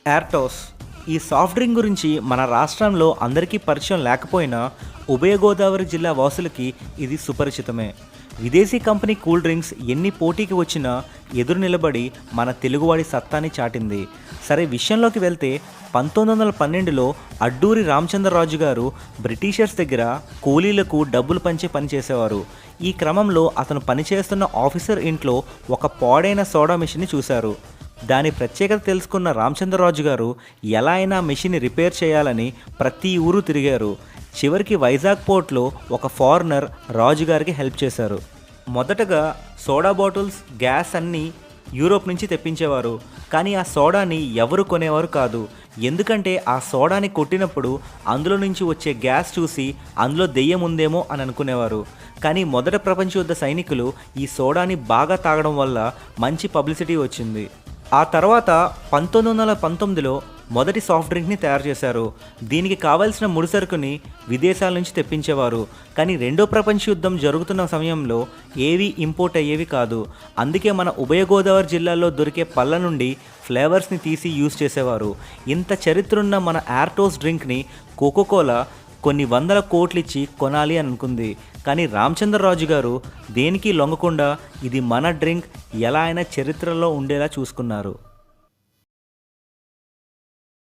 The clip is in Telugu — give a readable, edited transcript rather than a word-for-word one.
యార్టోస్ ఈ సాఫ్ట్ డ్రింక్ గురించి మన రాష్ట్రంలో అందరికీ పరిచయం లేకపోయినా ఉభయ గోదావరి జిల్లా వాసులకి ఇది సుపరిచితమే. విదేశీ కంపెనీ కూల్ డ్రింక్స్ ఎన్ని పోటీకి వచ్చినా ఎదురు నిలబడి మన తెలుగువాడి సత్తాని చాటింది. సరే, విషయంలోకి వెళ్తే 1912లో అడ్డూరి రామచంద్రరాజు గారు బ్రిటిషర్స్ దగ్గర కూలీలకు డబ్బులు పంచే పని చేసేవారు. ఈ క్రమంలో అతను పనిచేస్తున్న ఆఫీసర్ ఇంట్లో ఒక పాడైన సోడా మెషిన్ని చూశారు. దాని ప్రత్యేకత తెలుసుకున్న రామచంద్రరాజు గారు ఎలా అయినా మెషిన్ని రిపేర్ చేయాలని ప్రతి ఊరు తిరిగారు. చివరికి వైజాగ్ పోర్ట్లో ఒక ఫారినర్ రాజుగారికి హెల్ప్ చేశారు. మొదటగా సోడా బాటిల్స్, గ్యాస్ అన్నీ యూరోప్ నుంచి తెప్పించేవారు. కానీ ఆ సోడాని ఎవరు కొనేవారు కాదు. ఎందుకంటే ఆ సోడాని కొట్టినప్పుడు అందులో నుంచి వచ్చే గ్యాస్ చూసి అందులో దెయ్యం ఉందేమో అని అనుకునేవారు. కానీ మొదటి ప్రపంచ యుద్ధ సైనికులు ఈ సోడాని బాగా తాగడం వల్ల మంచి పబ్లిసిటీ వచ్చింది. ఆ తర్వాత 1919లో మొదటి సాఫ్ట్ డ్రింక్ని తయారు చేశారు. దీనికి కావాల్సిన ముడిసరుకుని విదేశాల నుంచి తెప్పించేవారు. కానీ రెండో ప్రపంచ యుద్ధం జరుగుతున్న సమయంలో ఏవి ఇంపోర్ట్ అయ్యేవి కాదు. అందుకే మన ఉభయ గోదావరి జిల్లాల్లో దొరికే పళ్ళ నుండి ఫ్లేవర్స్ని తీసి యూజ్ చేసేవారు. ఇంత చరిత్రున్న మన యార్టోస్ డ్రింక్ని కోకోకోలా కొన్ని వందల కోట్లిచ్చి కొనాలి అని అనుకుంది. కానీ రామచంద్రరాజు గారు దేనికి లొంగకుండా ఇది మన డ్రింక్, ఎలా అయినా చరిత్రలో ఉండేలా చూసుకున్నారు.